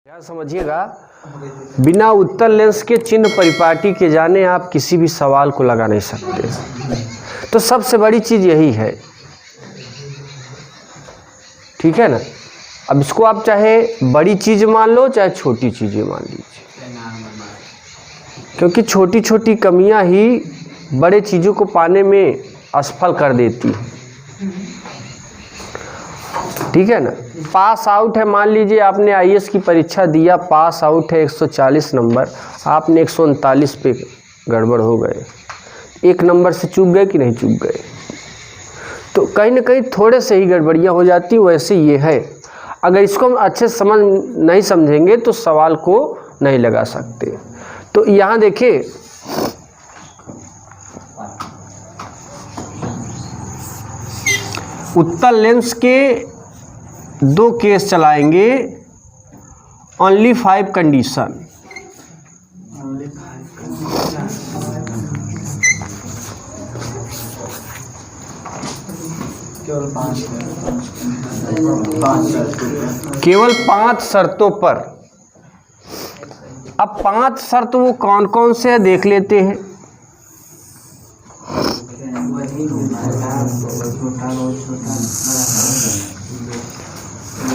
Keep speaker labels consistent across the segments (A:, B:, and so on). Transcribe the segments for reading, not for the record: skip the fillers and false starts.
A: क्या समझिएगा, बिना उत्तल लेंस के चिन्ह परिपाटी के जाने आप किसी भी सवाल को लगा नहीं सकते। तो सबसे बड़ी चीज यही है, ठीक है ना। अब इसको आप चाहे बड़ी चीज मान लो चाहे छोटी चीजें मान लीजिए, क्योंकि छोटी छोटी कमियां ही बड़े चीजों को पाने में असफल कर देती है, ठीक है ना। पास आउट है, मान लीजिए आपने आईएएस की परीक्षा दिया, पास आउट है 140 नंबर, आपने 139 पे गड़बड़ हो गए, एक नंबर से चूक गए कि नहीं चूक गए। तो कहीं ना कहीं थोड़े से ही गड़बड़ियाँ हो जाती। वैसे ये है, अगर इसको हम अच्छे से नहीं समझेंगे तो सवाल को नहीं लगा सकते। तो यहाँ देखिए, उत्तल लेंस के दो केस चलाएंगे, ओनली 5 कंडीशन। केवल 5 शर्तों पर। अब 5 शर्त वो कौन कौन से है देख लेते हैं।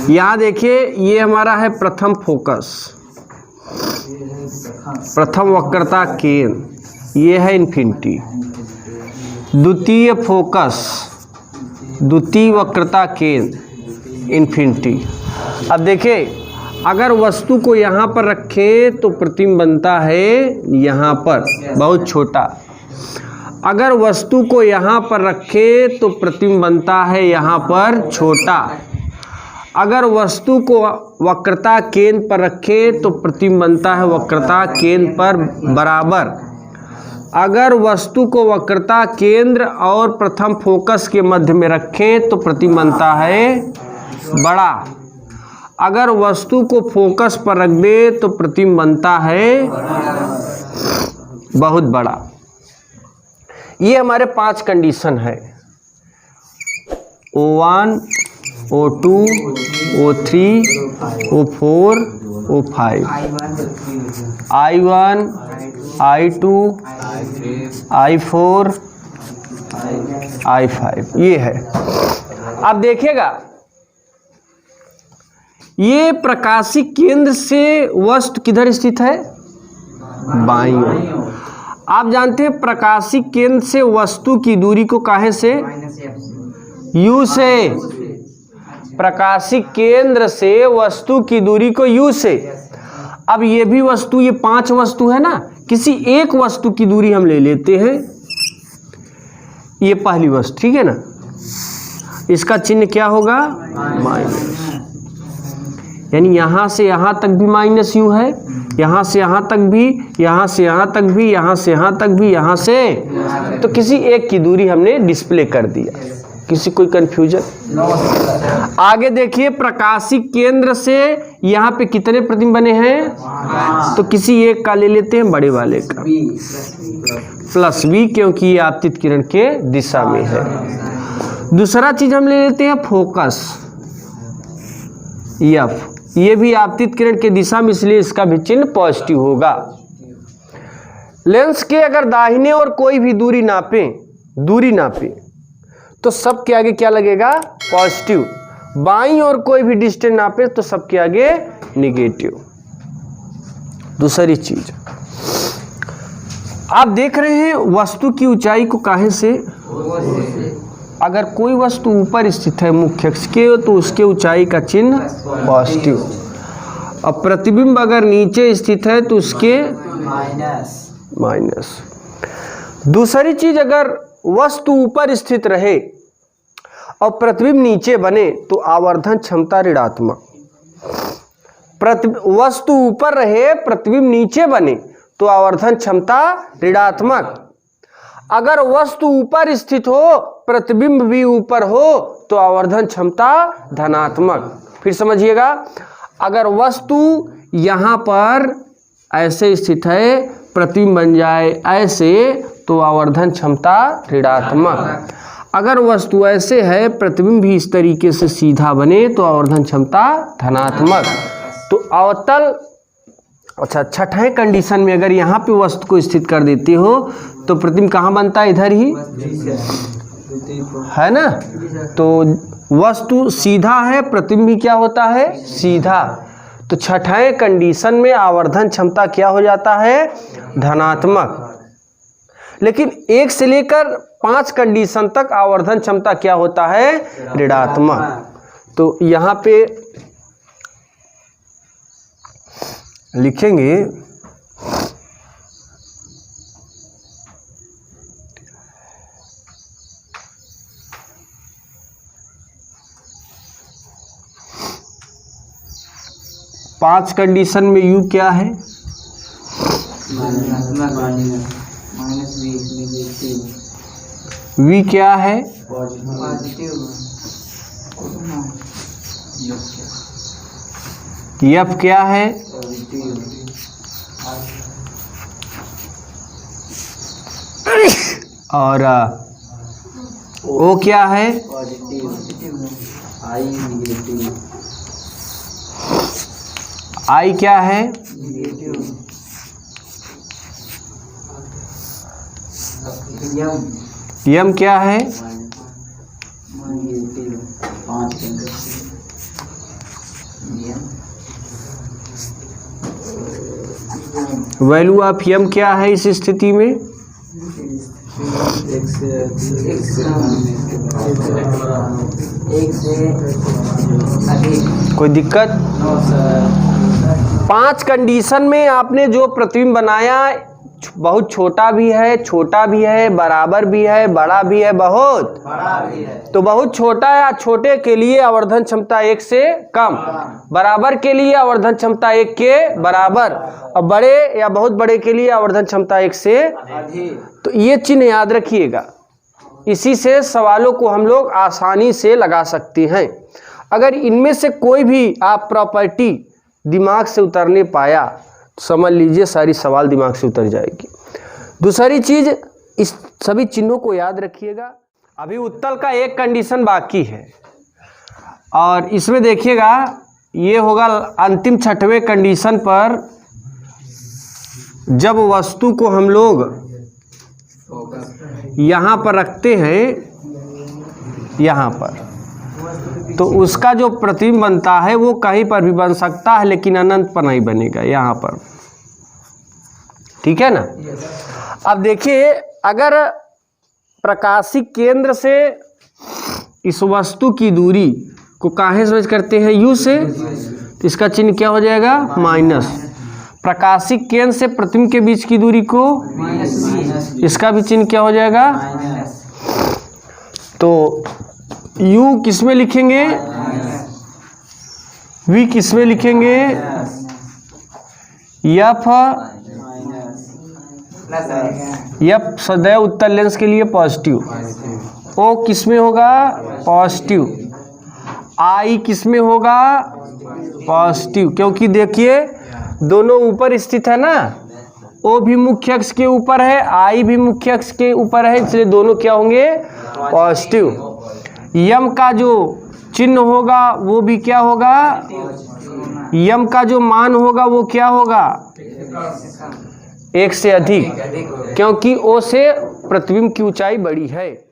A: यहाँ देखिए, ये हमारा है प्रथम फोकस, प्रथम वक्रता केंद्र, ये है इन्फिनिटी। द्वितीय फोकस, द्वितीय वक्रता केंद्र, इन्फिनिटी। अब देखिए, अगर वस्तु को यहाँ पर रखें तो प्रतिबिंब बनता है यहाँ पर बहुत छोटा, अगर वस्तु को यहाँ पर रखें तो प्रतिबिंब बनता है यहाँ पर छोटा, अगर वस्तु को वक्रता केंद्र पर रखें तो प्रतिबिंब बनता है वक्रता केंद्र पर बराबर, अगर वस्तु को वक्रता केंद्र और प्रथम फोकस के मध्य में रखें तो प्रतिबिंब बनता है बड़ा, अगर वस्तु को फोकस पर रख दे तो प्रतिबिंब बनता है बहुत बड़ा। ये हमारे 5 कंडीशन है, O1, O2, O3, O4, O5, I1, I2, I4, I5, ये है। अब देखिएगा, ये प्रकाशी केंद्र से वस्तु किधर स्थित है, बाईं ओर। आप जानते हैं प्रकाशी केंद्र से वस्तु की दूरी को काहे से, U से, प्रकाशी केंद्र से वस्तु की दूरी को U से। अब ये भी वस्तु, ये 5 वस्तु है ना, किसी एक वस्तु की दूरी हम ले लेते हैं, ये पहली वस्तु, ठीक है ना, इसका चिन्ह क्या होगा, माइनस, यानी यहां से यहां तक भी माइनस U है, यहां से यहां तक भी, यहां से यहां तक भी, यहां से यहां तक भी, यहां से, तो किसी एक की दूरी हमने डिस्प्ले कर दिया। किसी कोई कंफ्यूजन? आगे देखिए, प्रकाशी केंद्र से यहाँ पे कितने प्रतिबिंब बने हैं, तो किसी एक का ले लेते हैं, बड़े वाले का, प्लस B, क्योंकि ये आपतित किरण के दिशा में है। दूसरा चीज हम ले लेते हैं फोकस, F, ये भी आपतित किरण के दिशा में, इसलिए इसका भी चिन्ह पॉजिटिव होगा। लेंस के अगर दाहिने और कोई भी दूरी नापे तो सबके आगे क्या लगेगा, पॉजिटिव, बाईं और कोई भी डिस्टेंस नापे तो सबके आगे निगेटिव। दूसरी चीज आप देख रहे हैं, वस्तु की ऊंचाई को काहे से, अगर कोई वस्तु ऊपर स्थित है मुख्य अक्ष के तो उसके ऊंचाई का चिन्ह पॉजिटिव, और प्रतिबिंब अगर नीचे स्थित है तो उसके माइनस। दूसरी चीज, अगर वस्तु ऊपर स्थित रहे और प्रतिबिंब नीचे बने तो आवर्धन क्षमता ऋणात्मक, वस्तु ऊपर रहे प्रतिबिंब नीचे बने तो आवर्धन क्षमता ऋणात्मक, अगर वस्तु ऊपर स्थित हो प्रतिबिंब भी ऊपर हो तो आवर्धन क्षमता धनात्मक। फिर समझिएगा, अगर वस्तु यहां पर ऐसे स्थित है, प्रतिबिंब बन जाए ऐसे तो आवर्धन क्षमता ऋणात्मक, अगर वस्तु ऐसे है प्रतिबिंब भी इस तरीके से सीधा बने तो आवर्धन क्षमता धनात्मक। तो अवतल, अच्छा छठे कंडीशन में अगर यहाँ पे वस्तु को स्थित कर देते हो तो प्रतिबिंब कहाँ बनता है? इधर ही, है ना। तो वस्तु सीधा है, प्रतिबिंब भी क्या होता है? सीधा। तो छठे कंडीशन में आवर्धन क्षमता क्या हो जाता है? धनात्मक। लेकिन 1 से लेकर 5 कंडीशन तक आवर्धन क्षमता क्या होता है? ऋणात्मक। तो यहाँ पे लिखेंगे पांच कंडीशन में U क्या है? V क्या है? F क्या है? और O क्या है? I क्या है? M क्या है? वैल्यू ऑफ M क्या है इस स्थिति में? कोई दिक्कत? 5 कंडीशन में आपने जो प्रतिबिंब बनाया बहुत छोटा भी है, छोटा भी है, बराबर भी है, बड़ा भी है, बहुत बड़ा भी है। तो बहुत छोटा या छोटे के लिए आवर्धन क्षमता 1 से कम, बराबर के लिए आवर्धन क्षमता 1 के बराबर, और बड़े या बहुत बड़े के लिए आवर्धन क्षमता 1 से अधिक। तो ये चिन्ह याद रखिएगा, इसी से सवालों को हम लोग आसानी से लगा सकते हैं। अगर इनमें से कोई भी आप प्रॉपर्टी दिमाग से उतरने पाया तो समझ लीजिए सारी सवाल दिमाग से उतर जाएगी। दूसरी चीज, इस सभी चिन्हों को याद रखिएगा। अभी उत्तल का एक कंडीशन बाकी है और इसमें देखिएगा ये होगा अंतिम छठवें कंडीशन पर, जब वस्तु को हम लोग यहाँ पर रखते हैं, यहाँ पर, तो उसका जो प्रतिबिंब बनता है वो कहीं पर भी बन सकता है लेकिन अनंत पर नहीं बनेगा, यहाँ पर। ठीक है ना। अब देखिए, अगर प्रकाशिक केंद्र से इस वस्तु की दूरी को काहे से करते हैं? U से, तो इसका चिन्ह क्या हो जाएगा? माइनस। प्रकाशिक केंद्र से प्रतिबिंब के बीच की दूरी को, इसका भी चिन्ह क्या हो जाएगा? तो U किस में लिखेंगे? V किस में लिखेंगे? F सदैव उत्तल लेंस के लिए पॉजिटिव। O किस में होगा? पॉजिटिव। I किस में होगा? पॉजिटिव, क्योंकि देखिए दोनों ऊपर स्थित है ना, O भी मुख्य अक्ष के ऊपर है, I भी मुख्य अक्ष के ऊपर है, इसलिए दोनों क्या होंगे? पॉजिटिव। यम का जो चिन्ह होगा वो भी क्या होगा? यम का जो मान होगा वो क्या होगा? 1 से अधिक, क्योंकि O से प्रतिबिंब की ऊंचाई बड़ी है।